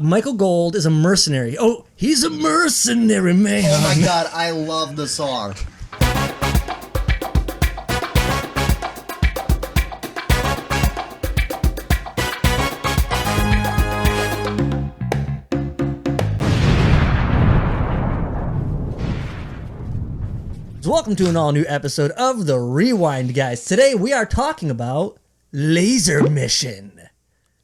Michael Gold is a mercenary. Oh, he's a mercenary, man. Oh my god, I love the song. Welcome to an all-new episode of The Rewind, guys. Today we are talking about Laser Mission.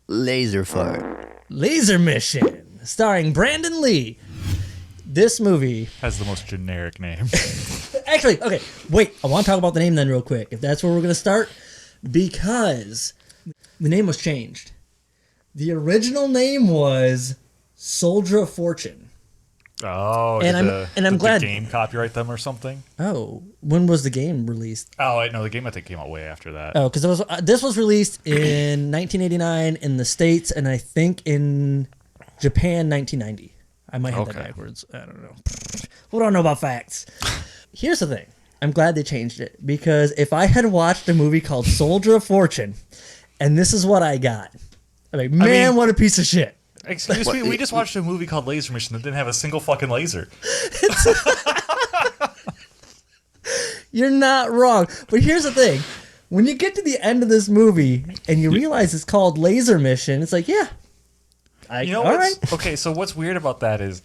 Laser fart. Laser Mission, starring Brandon Lee. This movie has the most generic name. Actually, okay, wait. I want to talk about the name then real quick, if that's where we're going to start, because the name was changed. The original name was Soldier of Fortune. Oh, and I'm glad the game copyright them or something. Oh, when was the game released? Oh, wait, no, the game I think came out way after that. Oh, because this was released in 1989 in the States, and I think in Japan 1990. I might have that backwards. I don't know. We don't know about facts. Here's the thing. I'm glad they changed it, because if I had watched a movie called Soldier of Fortune, and this is what I got, I'm like, man, what a piece of shit. Excuse me, we just watched a movie called Laser Mission that didn't have a single fucking laser. You're not wrong. But here's the thing. When you get to the end of this movie and you realize it's called Laser Mission, it's like, yeah. All right. Okay, so what's weird about that is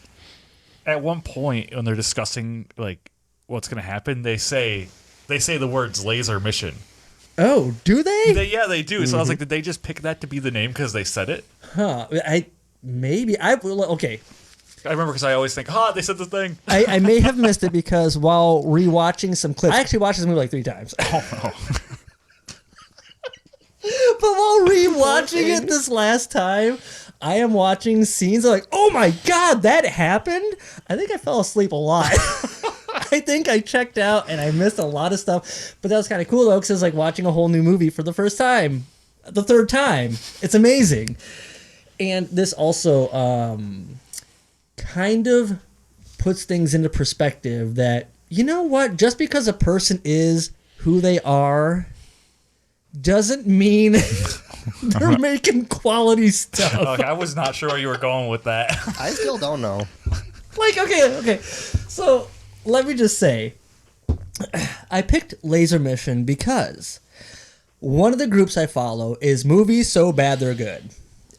at one point when they're discussing like what's going to happen, they say the words Laser Mission. Oh, do they? Yeah, they do. So I was like, did they just pick that to be the name because they said it? Huh. Okay. I remember because I always think, they said the thing. I may have missed it because while rewatching some clips, I actually watched this movie like 3 times. Oh, no. But while rewatching it this last time, I am watching scenes like, oh my god, that happened? I think I fell asleep a lot. I think I checked out and I missed a lot of stuff. But that was kind of cool, though, because it's like watching a whole new movie for the first time. The third time. It's amazing. And this also kind of puts things into perspective that, you know what? Just because a person is who they are doesn't mean they're making quality stuff. Okay, I was not sure where you were going with that. I still don't know. Okay. So, let me just say, I picked Laser Mission because one of the groups I follow is movies so bad they're good.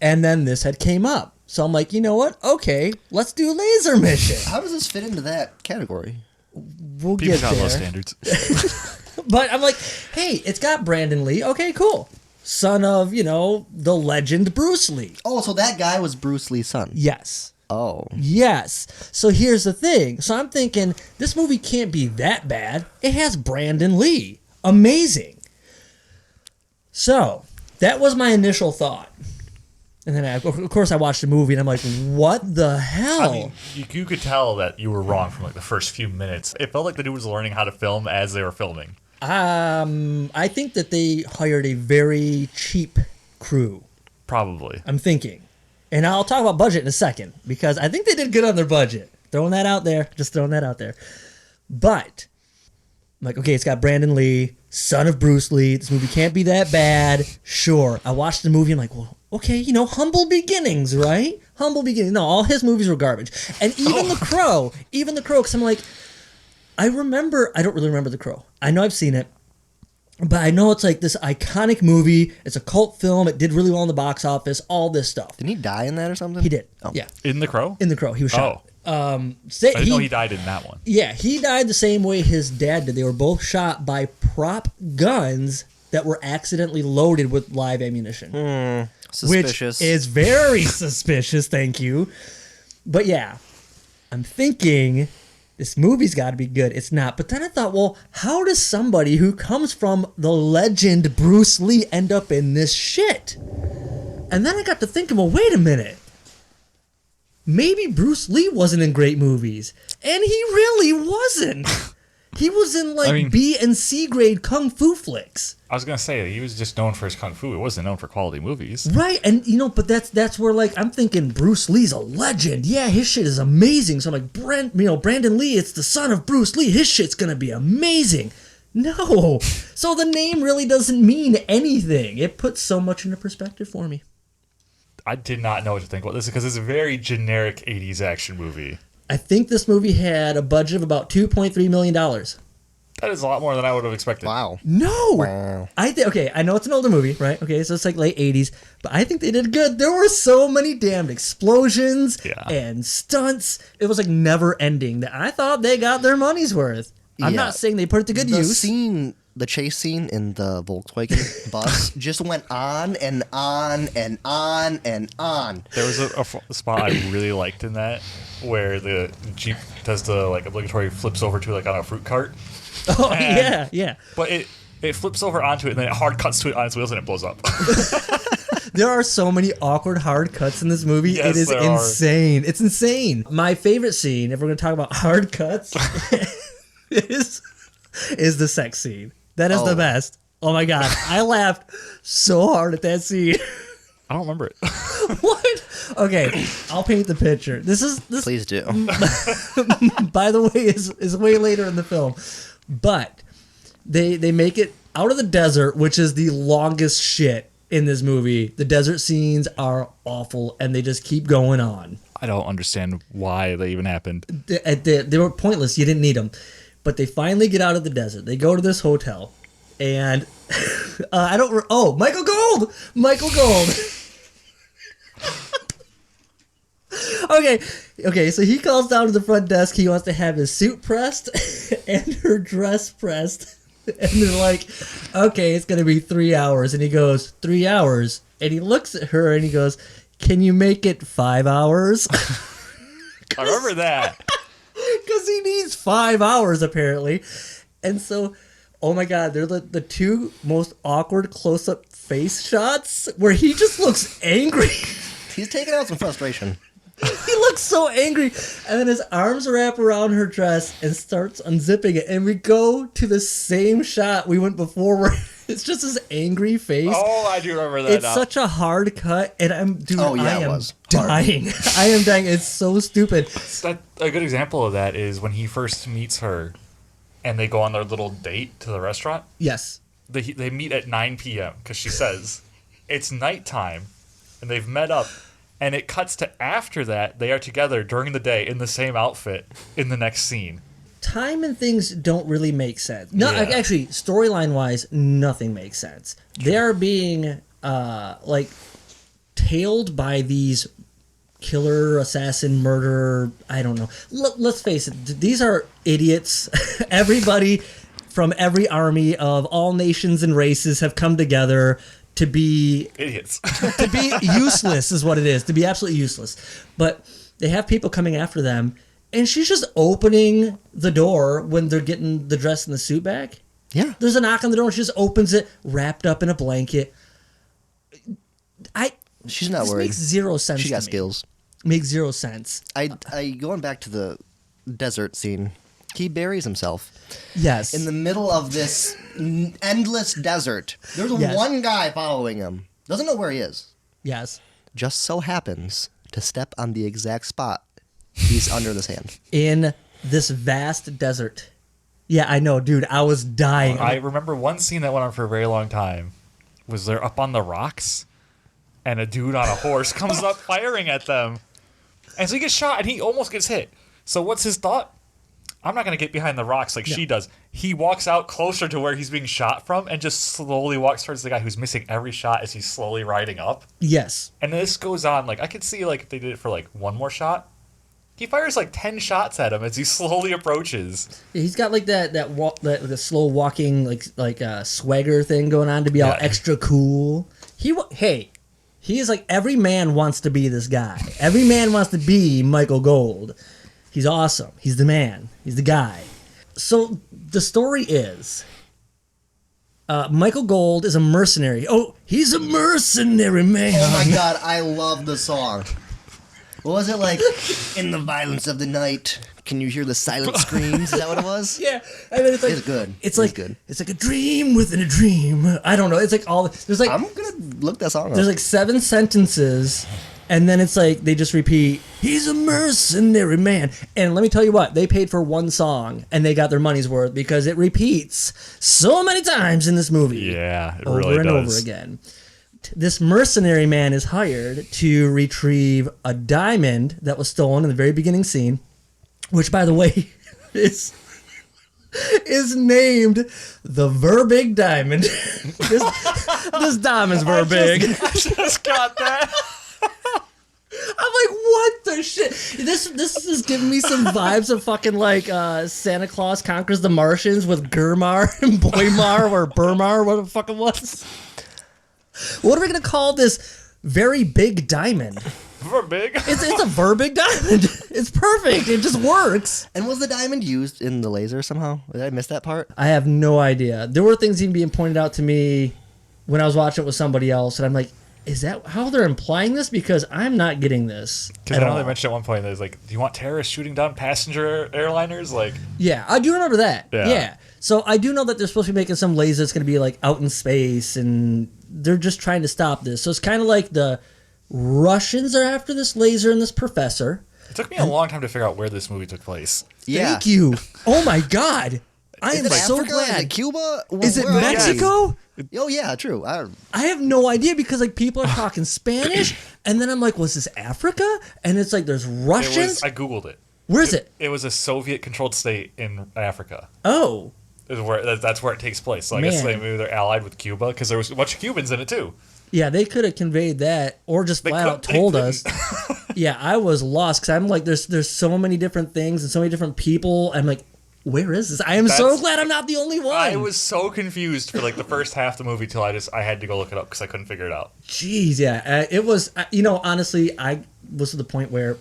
And then this had came up. So I'm like, you know what? Okay, let's do Laser Mission. How does this fit into that category? We'll People get got there. low standards. But I'm like, hey, it's got Brandon Lee. Okay, cool. Son of, the legend Bruce Lee. Oh, so that guy was Bruce Lee's son. Yes. Oh. Yes. So here's the thing. So I'm thinking, this movie can't be that bad. It has Brandon Lee. Amazing. So, that was my initial thought. And then, of course, I watched the movie, and I'm like, what the hell? I mean, you could tell that you were wrong from like the first few minutes. It felt like the dude was learning how to film as they were filming. I think that they hired a very cheap crew. Probably. I'm thinking. And I'll talk about budget in a second, because I think they did good on their budget. Throwing that out there. Just throwing that out there. But, I'm like, okay, it's got Brandon Lee, son of Bruce Lee. This movie can't be that bad. Sure. I watched the movie, I'm like, well, okay, humble beginnings, right? Humble beginnings. No, all his movies were garbage. And even The Crow, because I'm like, I don't really remember The Crow. I know I've seen it, but I know it's like this iconic movie. It's a cult film. It did really well in the box office, all this stuff. Didn't he die in that or something? He did, oh. Yeah. In The Crow? In The Crow, he was shot. I didn't know he died in that one. Yeah, he died the same way his dad did. They were both shot by prop guns that were accidentally loaded with live ammunition. Suspicious. Which is very suspicious, thank you. But yeah, I'm thinking this movie's got to be good. It's not. But then I thought, well, how does somebody who comes from the legend Bruce Lee end up in this shit? And then I got to thinking, well, wait a minute. Maybe Bruce Lee wasn't in great movies. And he really wasn't. He was in B and C grade kung fu flicks. I was going to say, he was just known for his kung fu. He wasn't known for quality movies. Right, and but that's where I'm thinking Bruce Lee's a legend. Yeah, his shit is amazing. So I'm like, Brandon Lee, it's the son of Bruce Lee. His shit's going to be amazing. No. So the name really doesn't mean anything. It puts so much into perspective for me. I did not know what to think about this because it's a very generic 80s action movie. I think this movie had a budget of about $2.3 million. That is a lot more than I would have expected. Wow. No. Wow. Okay, I know it's an older movie, right? Okay, so it's like late 80s, but I think they did good. There were so many damned explosions and stunts. It was like never ending. That I thought they got their money's worth. I'm not saying they put it to good use. The chase scene in the Volkswagen bus just went on and on and on and on. There was a spot I really liked in that where the Jeep does the like obligatory flips over to like on a fruit cart. Oh, yeah. But it flips over onto it and then it hard cuts to it on its wheels and it blows up. There are so many awkward hard cuts in this movie. Yes, it is there are. insane. It's insane. My favorite scene, if we're going to talk about hard cuts, is the sex scene. That is the best. Oh my God. I laughed so hard at that scene. I don't remember it. What? Okay, I'll paint the picture. This Please do. by the way, is way later in the film. But they make it out of the desert, which is the longest shit in this movie. The desert scenes are awful, and they just keep going on. I don't understand why they even happened. They were pointless. You didn't need them. But they finally get out of the desert. They go to this hotel, and Michael Gold! Michael Gold! Okay, so he calls down to the front desk. He wants to have his suit pressed and her dress pressed. And they're like, okay, it's going to be 3 hours. And he goes, 3 hours? And he looks at her and he goes, can you make it 5 hours? I remember that. Because he needs 5 hours, apparently. And so, oh my God, they're the two most awkward close-up face shots where he just looks angry. He's taking out some frustration. He looks so angry. And then his arms wrap around her dress and starts unzipping it. And we go to the same shot we went before where it's just his angry face. Oh, I do remember that. It's such a hard cut. And I am was dying. I am dying. It's so stupid. A good example of that is when he first meets her and they go on their little date to the restaurant. Yes. They meet at 9 p.m. because she says it's nighttime and they've met up. And it cuts to after that, they are together during the day in the same outfit in the next scene. Time and things don't really make sense. No, actually, storyline-wise, nothing makes sense. They are being, tailed by these killer, assassin, murderer, I don't know. Let's face it, these are idiots. Everybody from every army of all nations and races have come together to be idiots. To be useless is what it is. To be absolutely useless. But they have people coming after them, and she's just opening the door when they're getting the dress and the suit back. Yeah. There's a knock on the door, and she just opens it, wrapped up in a blanket. She's not this worried. Makes zero sense. She got to me. skills. Makes zero sense. I going back to the desert scene. He buries himself. Yes. In the middle of this endless desert. There's one guy following him. Doesn't know where he is. Yes. Just so happens to step on the exact spot he's under the sand. In this vast desert. Yeah, I know, dude. I was dying. I remember one scene that went on for a very long time. Was they're up on the rocks, and a dude on a horse comes up firing at them. And so he gets shot, and he almost gets hit. So what's his thought? I'm not going to get behind the rocks like she does. He walks out closer to where he's being shot from and just slowly walks towards the guy who's missing every shot as he's slowly riding up. Yes. And this goes on. Like, I could see, like, if they did it for, like, one more shot. He fires, like, 10 shots at him as he slowly approaches. Yeah, he's got, like, that the slow walking, like swagger thing going on to be all extra cool. He is like, every man wants to be this guy. Every man wants to be Michael Gold. He's awesome. He's the man. He's the guy. So the story is Michael Gold is a mercenary. Oh, he's a mercenary man. Oh my God, I love the song. What was it like? In the violence of the night, can you hear the silent screams? Is that what it was? Yeah, I mean, it's like it's good. It's like good. It's like a dream within a dream. I don't know. It's like there's like I'm gonna look that song up. There's like 7 sentences. And then it's like they just repeat, he's a mercenary man. And let me tell you what, they paid for one song and they got their money's worth because it repeats so many times in this movie. Yeah, it over really and does. over again. this mercenary man is hired to retrieve a diamond that was stolen in the very beginning scene, which, by the way, is named the Verbig Diamond. this diamond's Verbig. I just got that. I'm like, what the shit? This is giving me some vibes of fucking like Santa Claus Conquers the Martians with Gurmar and Boymar or Burmar, what the fuck it was. What are we gonna call this very big diamond? Verbig. It's a Verbig diamond. It's perfect. It just works. And was the diamond used in the laser somehow? Did I miss that part? I have no idea. There were things even being pointed out to me when I was watching it with somebody else, and I'm like, is that how they're implying this? Because I'm not getting this. Because I know they mentioned at one point, there's like, do you want terrorists shooting down passenger airliners? Like, yeah, I do remember that. Yeah. So I do know that they're supposed to be making some laser that's going to be like out in space, and they're just trying to stop this. So it's kind of like the Russians are after this laser and this professor. it took me a long time to figure out where this movie took place. Yeah. Thank you. Oh my God. I am Is it so Africa? glad. Is it Cuba? Is it Where are we? Mexico? Oh yeah, true. I have no idea because like people are talking Spanish, and then I'm like, was this Africa? And it's like there's Russians. I googled it. Where is it? It was a Soviet-controlled state in Africa. Oh, That's where it takes place. So I guess Man. maybe they're allied with Cuba because there was a bunch of Cubans in it too. yeah. They could have conveyed that, or just flat out they told couldn't. us. Yeah, I was lost because I'm like, there's so many different things and so many different people. I'm like, where is this? I am so glad I'm not the only one. I was so confused for like the first half of the movie till I had to go look it up because I couldn't figure it out. Jeez, yeah. It was, honestly, I was to the point where.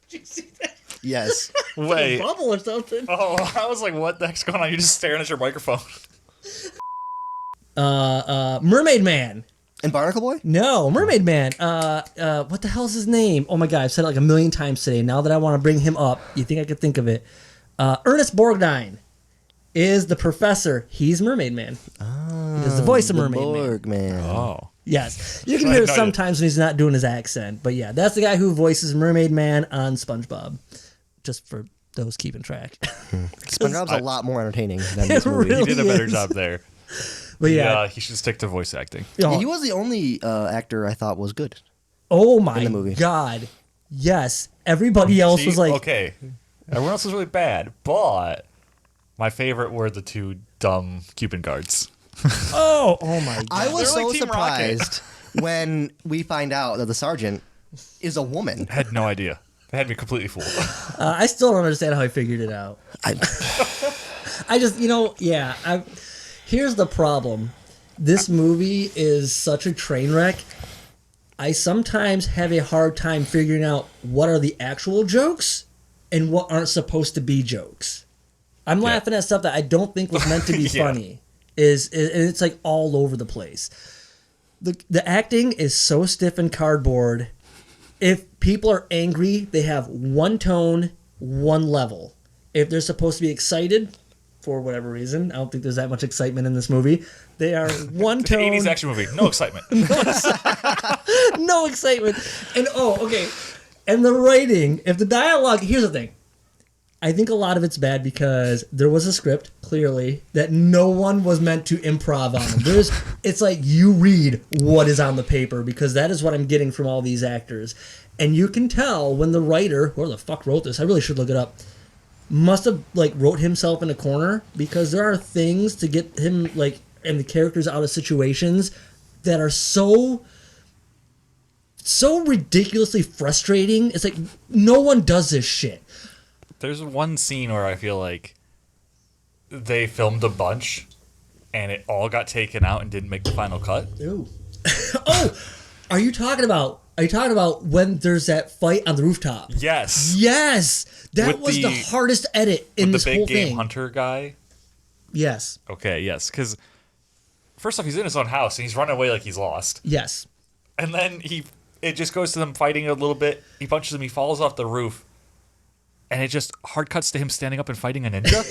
Did you see that? Yes. Wait. A bubble or something. Oh, I was like, what the heck's going on? You're just staring at your microphone. Mermaid Man. And Barnacle Boy? No, Mermaid Man. What the hell's his name? Oh my God, I've said it like a million times today. Now that I want to bring him up, you think I could think of it? Ernest Borgnine is the professor. He's Mermaid Man. He does the voice of Mermaid Man. Borgman. Oh. Yes, you can hear it sometimes when he's not doing his accent. But yeah, that's the guy who voices Mermaid Man on SpongeBob. Just for those keeping track. SpongeBob's a lot more entertaining than this movie. really He did a better is. job there. But yeah, He should stick to voice acting. oh, He was the only actor I thought was good. oh my in the movie. God, yes. Everybody else was like, okay, everyone else was really bad, but my favorite were the two dumb Cuban guards. oh my God. I was They're so like Team Rocket. surprised when we find out that the sergeant is a woman. I had no idea. They had me completely fooled. I still don't understand how I figured it out. I just, here's the problem. This movie is such a train wreck. I sometimes have a hard time figuring out what are the actual jokes and what aren't supposed to be jokes. I'm laughing at stuff that I don't think was meant to be Yeah. funny. And it's like all over the place. The acting is so stiff and cardboard. If people are angry, they have one tone, one level. If they're supposed to be excited, for whatever reason, I don't think there's that much excitement in this movie. They are one It's an tone, 80s action movie. No excitement. no excitement. And and the writing, if the dialogue, here's the thing. I think a lot of it's bad because there was a script, clearly, that no one was meant to improv on. It's like you read what is on the paper because that is what I'm getting from all these actors. And you can tell when the writer, whoever the fuck wrote this, I really should look it up, must have wrote himself in a corner because there are things to get him and the characters out of situations that are so ridiculously frustrating. It's like no one does this shit. There's one scene where I feel like they filmed a bunch and it all got taken out and didn't make the final cut. Ooh. Are you talking about when there's that fight on the rooftop? Yes. Yes. That With was the the- hardest edit in With this the whole big game thing. hunter guy. Yes. Okay, yes. Because first off, he's in his own house and he's running away like he's lost. Yes. And then it just goes to them fighting a little bit. He punches him. He falls off the roof. And it just hard cuts to him standing up and fighting a ninja.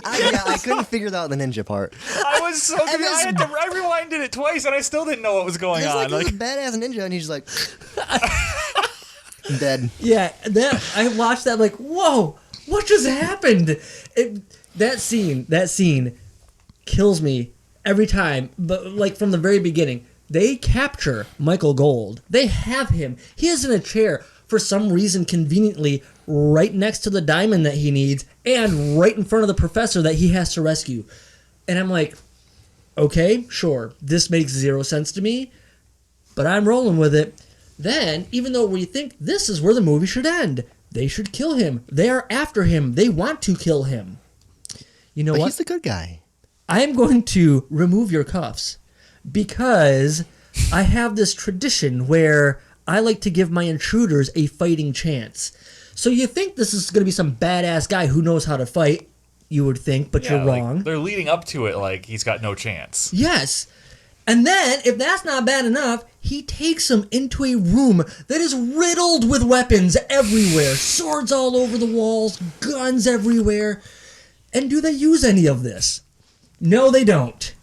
I couldn't figure out the ninja part. I was so confused. I rewinded it twice and I still didn't know what was going It's on. like he's a badass ninja, and he's just like dead. Yeah. I watched that whoa, what just happened? That scene. kills me every time, but like from the very beginning, they capture Michael Gold. They have him. He is in a chair for some reason conveniently right next to the diamond that he needs and right in front of the professor that he has to rescue. And I'm like, okay, sure, this makes zero sense to me, but I'm rolling with it. Then, even though we think this is where the movie should end, they should kill him. They are after him. They want to kill him. You know But what? he's the good guy. I am going to remove your cuffs because I have this tradition where I like to give my intruders a fighting chance. So you think this is going to be some badass guy who knows how to fight, you would think, but you're like, wrong. they're leading up to it like he's got no chance. Yes. And then, if that's not bad enough, he takes him into a room that is riddled with weapons everywhere. Swords all over the walls, guns everywhere. And do they use any of this? No, they don't.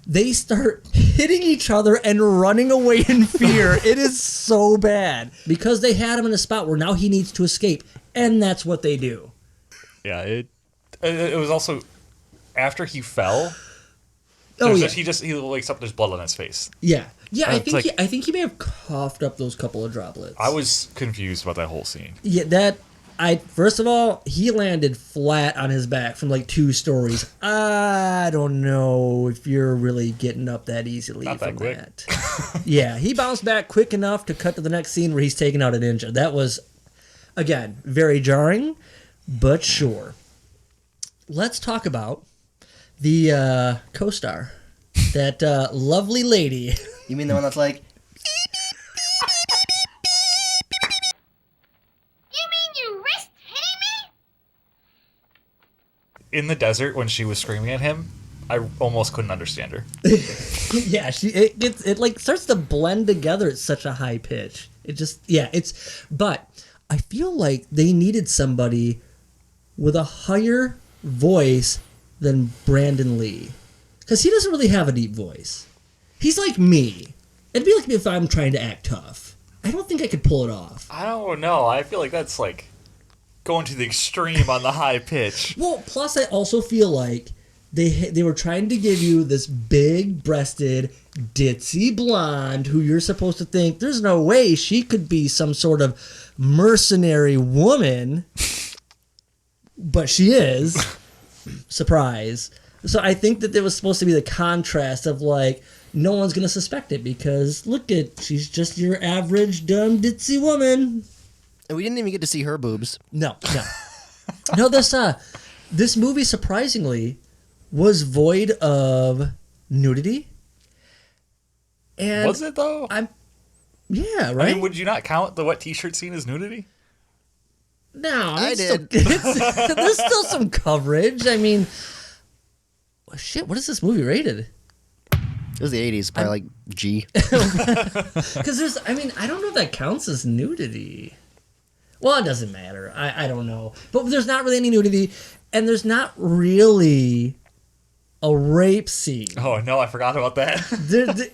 They start hitting each other and running away in fear. It is so bad. Because they had him in a spot where now he needs to escape. And that's what they do. Yeah, it was also after he fell. Oh, yeah. He wakes up, there's blood on his face. Yeah. Yeah, I It's think he may have coughed up those couple of droplets. I was confused about that whole scene. Yeah, first of all, he landed flat on his back from like 2 stories. I don't know if you're really getting up that easily Not that from quick. that. Yeah, he bounced back quick enough to cut to the next scene where he's taking out a ninja. That was, again, very jarring, but sure. Let's talk about the co-star, that lovely lady. You mean the one that's like, You mean you risked hitting me? In the desert, when she was screaming at him, I almost couldn't understand her. Yeah, it like starts to blend together at such a high pitch. But I feel like they needed somebody with a higher voice than Brandon Lee, because he doesn't really have a deep voice. He's like me. It'd be like me if I'm trying to act tough. I don't think I could pull it off. I don't know. I feel like that's like going to the extreme on the high pitch. Well, plus I also feel like they were trying to give you this big-breasted, ditzy blonde who you're supposed to think there's no way she could be some sort of mercenary woman, but she is. Surprise. So I think that there was supposed to be the contrast of like, no one's going to suspect it because look at, she's just your average dumb ditzy woman. and we didn't even get to see her boobs. No. No, this movie surprisingly was void of nudity. And Was it though? yeah, right? I mean, would you not count the wet t-shirt scene as nudity? No, I did. There's still some coverage. I mean, shit, what is this movie rated? It was the 80s, probably like G. Because I don't know if that counts as nudity. Well, it doesn't matter. I don't know. But there's not really any nudity, and there's not really a rape scene. Oh no, I forgot about that.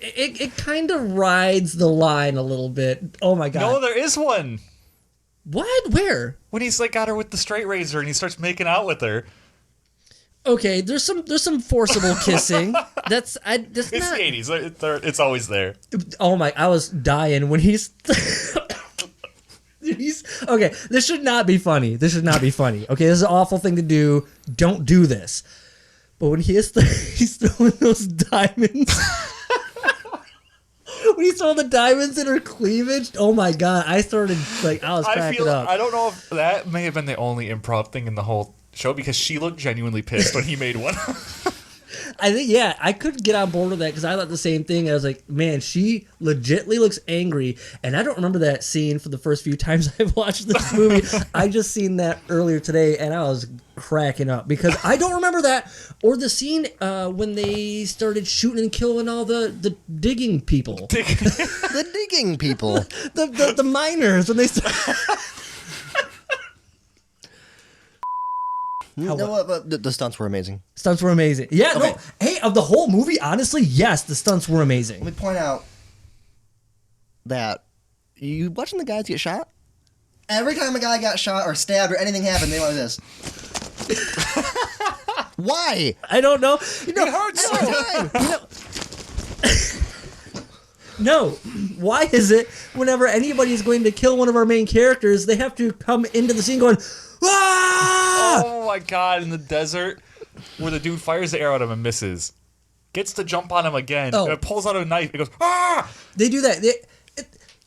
It kind of rides the line a little bit. Oh my god. No, there is one. What? Where? When he's like got her with the straight razor and he starts making out with her. Okay, there's some forcible kissing. It's It's the 80s. It's always there. Oh my! I was dying when he's. Okay. This should not be funny. Okay, this is an awful thing to do. Don't do this. But when he's throwing those diamonds, when he's throwing the diamonds in her cleavage, oh my god! I was cracking up. I don't know if that may have been the only improv thing in the whole show because she looked genuinely pissed when he made one. I think, yeah, I could get on board with that because I thought the same thing. I was like, man, she legitly looks angry. And I don't remember that scene for the first few times I've watched this movie. I just seen that earlier today and I was cracking up because I don't remember that. Or the scene when they started shooting and killing all the digging people. The digging people. the miners when they started. No, but the stunts were amazing. Stunts were amazing. Yeah, Okay. no. Hey, of the whole movie, honestly, yes, the stunts were Let amazing. me point out that you watching the guys get shot? Every time a guy got shot or stabbed or anything happened, they went like this. Why? I don't know. It hurts so. No. Why is it whenever anybody is going to kill one of our main characters, they have to come into the scene going, ah! Oh my god, in the desert, where the dude fires the arrow at him and misses. Gets to jump on him again, and pulls out a knife, and goes, ah! They do that.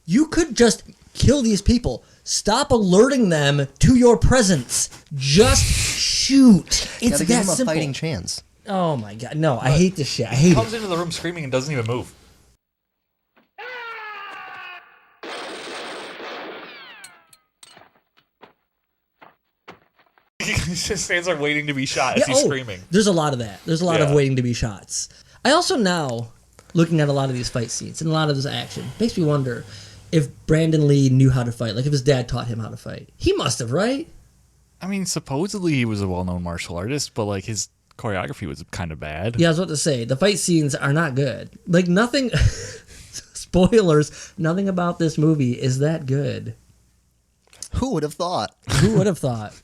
You could just kill these people. Stop alerting them to your presence. Just shoot. It's Gotta that give him a simple. fighting chance. Oh my god. No, I hate this shit. I hate Comes it. into the room screaming and doesn't even move. He just stands there waiting to be shot as he's screaming. There's a lot of that. There's a lot of Yeah. waiting to be shots. I also now, looking at a lot of these fight scenes and a lot of this action, makes me wonder if Brandon Lee knew how to fight. Like if his dad taught him how to fight. He must have, right? I mean, supposedly he was a well-known martial artist, but like his choreography was kind of bad. Yeah, I was about to say, the fight scenes are not good. Like nothing, spoilers, nothing about this movie is that good. Who would have thought? Who would have thought?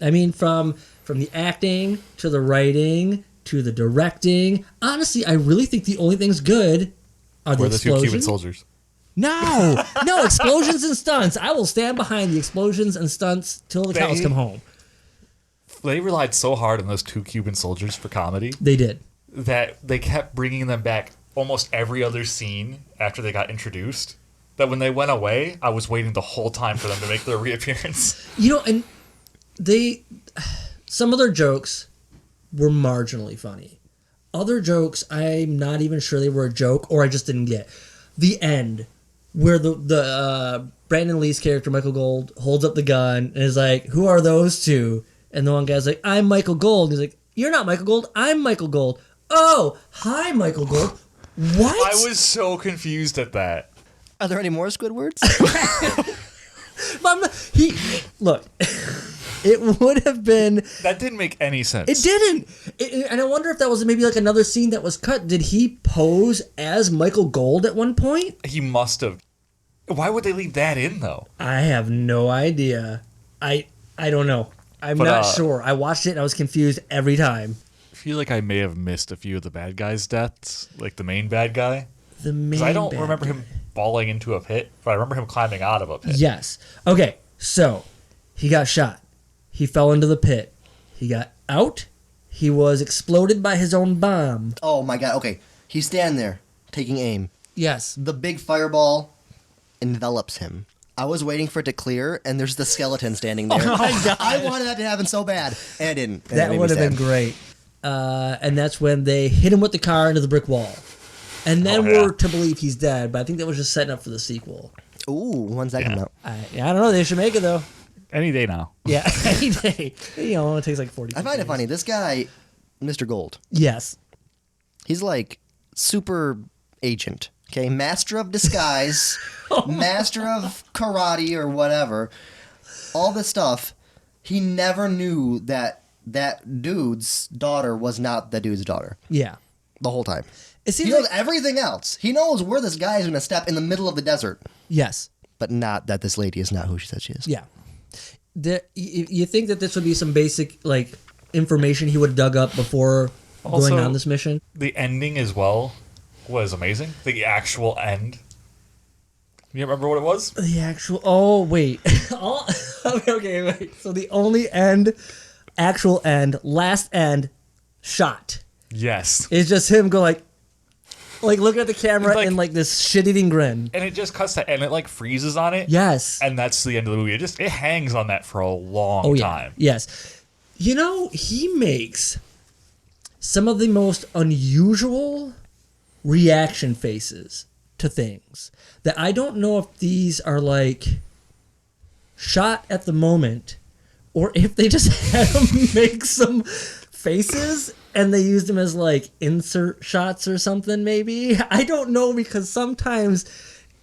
I mean, from the acting to the writing to the directing. Honestly, I really think the only things good are the Or the two explosions. Cuban soldiers. No, explosions and stunts. I will stand behind the explosions and stunts till the cows come home. They relied so hard on those two Cuban soldiers for comedy They did. that they kept bringing them back almost every other scene after they got introduced. That when they went away, I was waiting the whole time for them to make their reappearance. You know, and some of their jokes were marginally funny. Other jokes, I'm not even sure they were a joke, or I just didn't get. The end, where the Brandon Lee's character, Michael Gold, holds up the gun and is like, who are those two? And the one guy's like, I'm Michael Gold. He's like, you're not Michael Gold, I'm Michael Gold. Oh, hi, Michael Gold. What? I was so confused at that. Are there any more Squidwards? Look, it would have been... That didn't make any sense. It didn't. And I wonder if that was maybe like another scene that was cut. Did he pose as Michael Gold at one point? He must have. Why would they leave that in, though? I have no idea. I don't know. I'm not sure. I watched it and I was confused every time. I feel like I may have missed a few of the bad guys' deaths, like the main bad guy. The main 'Cause I don't bad remember guy. him falling into a pit, but I remember him climbing out of a pit. Yes. Okay, so he got shot. He fell into the pit. He got out. He was exploded by his own bomb. Oh my god, okay. He's standing there, taking aim. Yes. The big fireball envelops him. I was waiting for it to clear, and there's the skeleton standing there. Oh my God. I wanted that to happen so bad, and it didn't. And it That made me would have been sad. great. And that's when they hit him with the car into the brick wall. And then yeah. we're to believe he's dead, but I think that was just setting up for the sequel. Ooh, when's that coming out? I don't know. They should make it, though. Any day now. Yeah, any day. You know, it takes like 40 I find it funny. This guy, Mr. Gold, Yes. he's like super agent. Okay, master of disguise, master of karate or whatever. All this stuff. He never knew that dude's daughter was not the dude's daughter Yeah. the whole time. It seems He knows like... everything else. He knows where this guy is going to step in the middle of the desert, Yes. but not that this lady is not who she said she is. Yeah. You think that this would be some basic, like, information he would have dug up before Also- going on this mission? The ending as well was amazing. The actual end. You remember what it was? The actual... Oh, wait. Okay, wait. So the only end, actual end, last end, shot. Yes. It's just him go like looking at the camera Like- and like this shit-eating grin. And it just cuts to, and it like freezes on it. Yes. And that's the end of the movie. It hangs on that for a long Oh, yeah. time. Yes. You know, he makes some of the most unusual reaction faces to things that I don't know if these are like shot at the moment or if they just had him make some faces and they used them as like insert shots or something maybe. I don't know because sometimes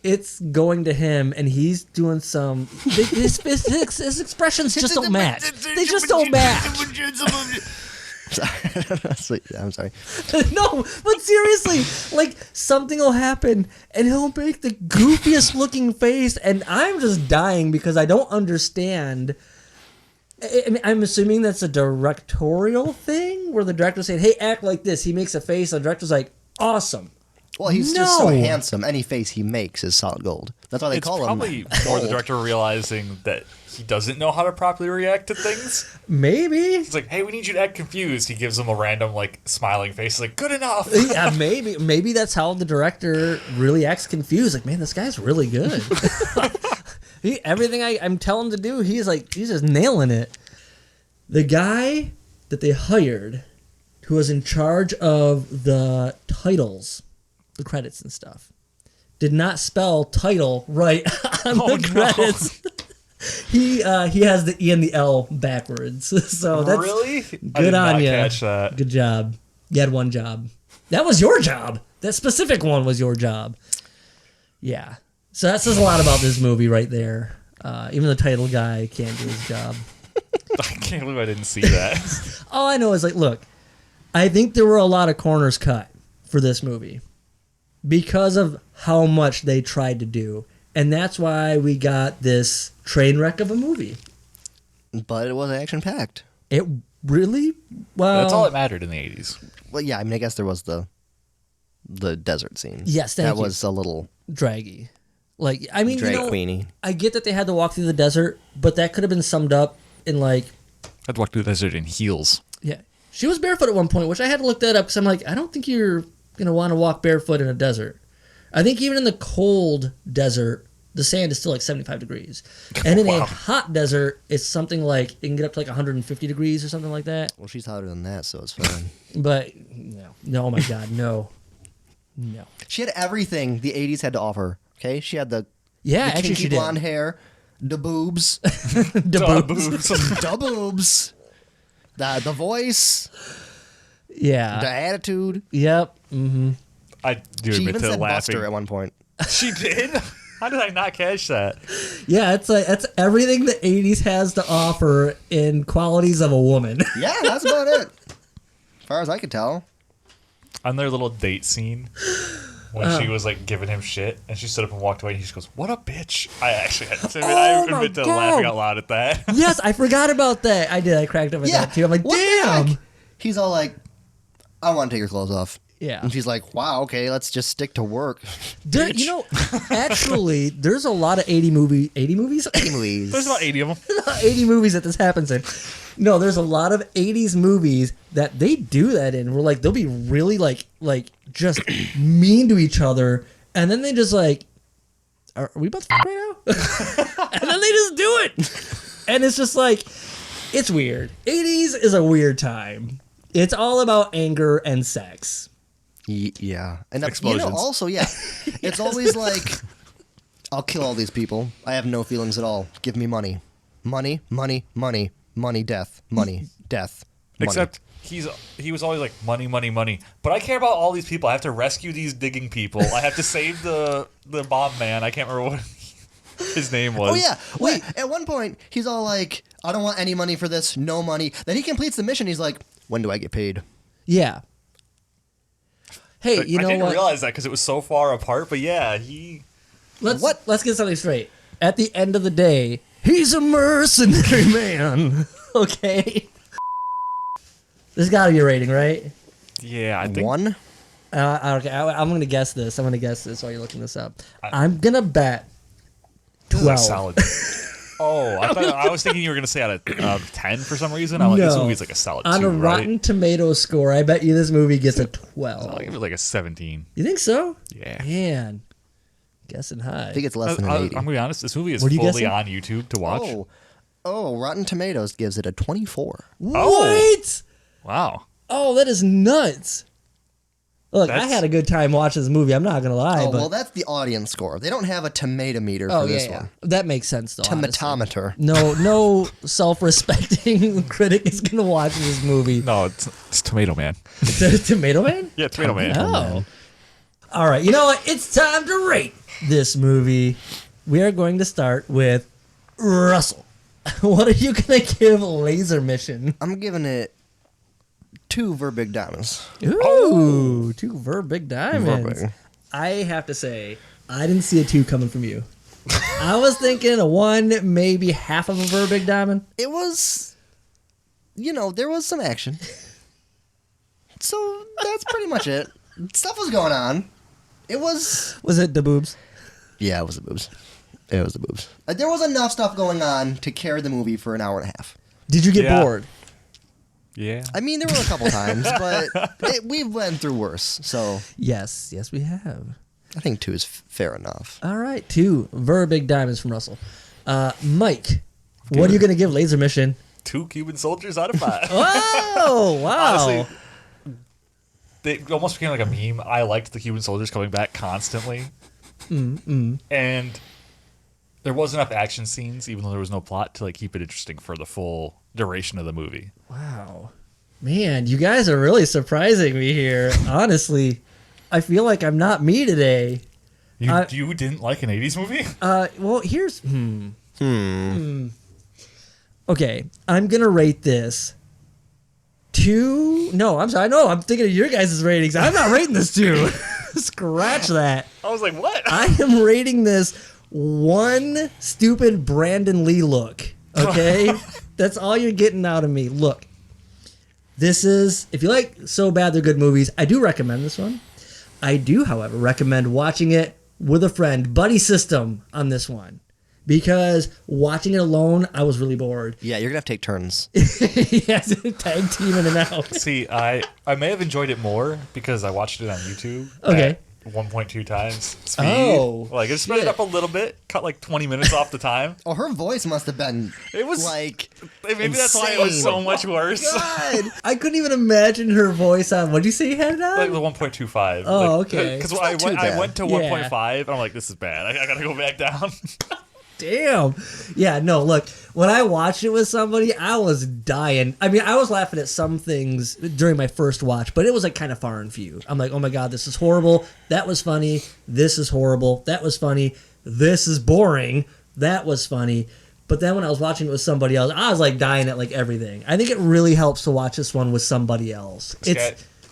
it's going to him and he's doing some his expressions just don't match. They just don't match. I'm sorry. No, but seriously, like something will happen and he'll make the goofiest looking face and I'm just dying because I don't understand I mean, I'm assuming that's a directorial thing where the director's saying, hey, act like this. He makes a face, and the director's like, awesome. Well, he's just so No. handsome. Any face he makes is solid gold. That's why they It's call probably him more the gold. director realizing that he doesn't know how to properly react to things. Maybe. It's like, hey, we need you to act confused. He gives him a random, like, smiling face. He's like, good enough. Yeah, maybe that's how the director really acts confused. Like, man, this guy's really good. Everything I'm telling him to do, he's just nailing it. The guy that they hired, who was in charge of the titles, the credits and stuff, did not spell title right on the credits. He has the E and the L backwards. So that's really? good I did on not you. catch that. Good job. You had one job. That was your job. That specific one was your job. Yeah. So that says a lot about this movie right there. Even the title guy can't do his job. I can't believe I didn't see that. All I know is, like, look, I think there were a lot of corners cut for this movie because of how much they tried to do. And that's why we got this train wreck of a movie. But it was action-packed. It really? Well, That's all that mattered in the 80s. Well, yeah, I mean, I guess there was the desert scene. Yes, thank that you. was a little draggy. Like, I mean, drag queenie. I get that they had to walk through the desert, but that could have been summed up in, like, I'd walk through the desert in heels. yeah. She was barefoot at one point, which I had to look that up because I'm like, I don't think you're going to want to walk barefoot in a desert. I think even in the cold desert, the sand is still like 75 degrees. And in a Wow. hot desert, it's something like, it can get up to like 150 degrees or something like that. Well, she's hotter than that, so it's fine. But, no, oh my God, no. No. She had everything the 80s had to offer, okay? She had the Yeah, the actually kinky she did. blonde hair, the boobs, The boobs. the boobs, the voice, Yeah. the attitude. Yep. Mm-hmm. I do She admit even to said laughing. Buster at one point. She did? How did I not catch that? Yeah, it's like that's everything the 80s has to offer in qualities of a woman. Yeah, that's about it. As far as I could tell. On their little date scene, when she was like giving him shit, and she stood up and walked away, and he just goes, "What a bitch!" I actually had to admit, I Oh my admit to God. laughing out loud at that. Yes, I forgot about that. I did. I cracked up at Yeah. that too. I'm like, what the damn. heck? He's all like, I want to take your clothes off. Yeah. And she's like, wow, okay, let's just stick to work. There, you know, actually, there's a lot of 80 movies. Anyways. There's about 80 of them. 80 movies that this happens in. No, there's a lot of 80s movies that they do that in. Where like they'll be really like just mean to each other, and then they just like, are we about to fuck right now? And then they just do it, and it's just like, it's weird. 80s is a weird time. It's all about anger and sex. Yeah. And Explosions. also, yeah, it's always like, I'll kill all these people. I have no feelings at all. Give me money. Money, money, money, money, death, money, death. Money. Except he was always like, money, money, money. But I care about all these people. I have to rescue these digging people. I have to save the bomb man. I can't remember what his name was. Oh, yeah. Wait, at one point, he's all like, I don't want any money for this, no money. Then he completes the mission. He's like, when do I get paid? Yeah. Hey, you I know didn't what? realize that because it was so far apart. But yeah, Let's get something straight. At the end of the day, he's a mercenary man. Okay. There's got to be a rating, right? Yeah, I think 1? Okay, I'm gonna guess this. I'm gonna guess this while you're looking this up. I'm gonna bet 12. solid. Oh, I was thinking you were gonna say out of 10 for some reason. I'm like, this No. movie's like a solid On 2, a right? Rotten Tomatoes score, I bet you this movie gets a I'll 12. give it like a 17. You think so? Yeah. Man, guessing high. I think it's less than an 80. I'm gonna be honest. This movie is What are you fully guessing? on YouTube to watch. Oh, Rotten Tomatoes gives it a 24. What? Wow. Oh, that is nuts. Look, I That's- had a good time watching this movie. I'm not gonna lie, Oh, but well, that's the audience score. They don't have a tomato meter for this one. that makes sense though. honestly. Tomatometer. No self-respecting critic is gonna watch this movie. No, it's Tomato Man. Tomato Man? Yeah, Tomato Man. Oh. All right, you know what? It's time to rate this movie. We are going to start with Russell. What are you gonna give Laser Mission? I'm giving it 2 Verbig diamonds. Ooh, 2 big diamonds. Verbig. I have to say, I didn't see a 2 coming from you. I was thinking a 1, maybe half of a big diamond. It was there was some action. So that's pretty much it. Stuff was going on. It was... Was it the boobs? Yeah, it was the boobs. It was the boobs. There was enough stuff going on to carry the movie for an hour and a half. Did you get bored? Yeah. I mean, there were a couple times, but we've went through worse. So Yes, we have. I think 2 is fair enough. All right, 2 very big diamonds from Russell. Mike, what are you going to give Laser Mission? 2 Cuban soldiers out of 5. Oh, wow. Honestly, they almost became like a meme. I liked the Cuban soldiers coming back constantly. And there was enough action scenes, even though there was no plot, to like keep it interesting for the full duration of the movie. Wow. Man, you guys are really surprising me here. Honestly, I feel like I'm not me today. You didn't like an 80s movie? Well, here's... Okay, I'm going to rate this 2... No, I'm sorry. No, I'm thinking of your guys' ratings. I'm not rating this 2. Scratch that. I was like, what? I am rating this 1 stupid Brandon Lee look. Okay? That's all you're getting out of me. Look. This is... If you like So Bad They're Good movies, I do recommend this one. I do, however, recommend watching it with a friend. Buddy system on this one. Because watching it alone, I was really bored. Yeah, you're going to have to take turns. Yes, tag team in and out. See, I may have enjoyed it more because I watched it on YouTube. Okay. At 1.2 times speed. Oh, like, it sped it up a little bit, cut like 20 minutes off the time. Oh, her voice must have been It was like... Maybe that's why it was so much worse. God. I couldn't even imagine her voice on... What'd you say you had it on? Like the 1.25. Oh, okay. Because It's I not went, too I bad. went to Yeah. 1.5, and I'm like, this is bad. I gotta go back down. Damn. Yeah, no, look, when I watched it with somebody, I was dying. I mean, I was laughing at some things during my first watch, but it was like kind of far and few. I'm like, oh my God, this is horrible. That was funny. This is horrible. That was funny. This is boring. That was funny. But then when I was watching it with somebody else, I was like dying at like everything. I think it really helps to watch this one with somebody else.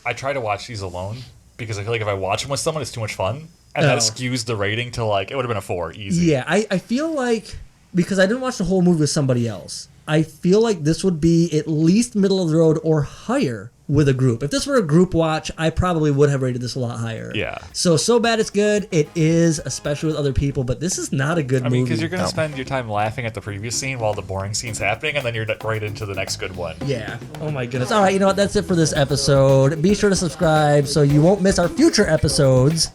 I try to watch these alone because I feel like if I watch them with someone, it's too much fun. And that skews the rating to like, it would have been a 4, easy. Yeah, I feel like, because I didn't watch the whole movie with somebody else, I feel like this would be at least middle of the road or higher with a group. If this were a group watch, I probably would have rated this a lot higher. Yeah. So bad it's good. It is, especially with other people, but this is not a good movie. I mean, because you're going to spend your time laughing at the previous scene while the boring scene's happening, and then you're right into the next good one. Yeah. Oh my goodness. All right, you know what? That's it for this episode. Be sure to subscribe so you won't miss our future episodes.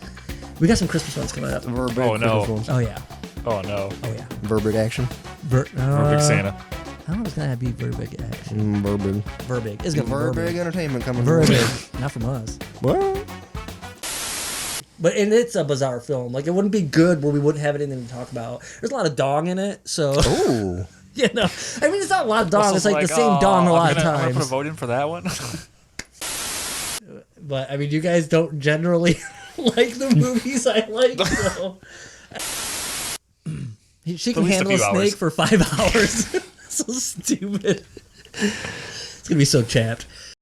We got some Christmas ones coming up. Oh, no. Oh, yeah. Oh, no. Oh, yeah. Verbig action. Perfect Santa. I don't know if it's going to be Verbig action. Verbig. Verbig. It's going to be Verbig Verbig. entertainment coming. Verbig. Not from us. What? But and it's a bizarre film. Like, it wouldn't be good where we wouldn't have anything to talk about. There's a lot of dong in it, so... Ooh. You know, I mean, it's not a lot of dong. Also, It's like the same dong a lot of I'm going to put a times. vote in for that one. But, I mean, you guys don't generally like the movies I like, so... She can least a handle a few snake hours. for 5 hours. So stupid. It's going to be so chapped.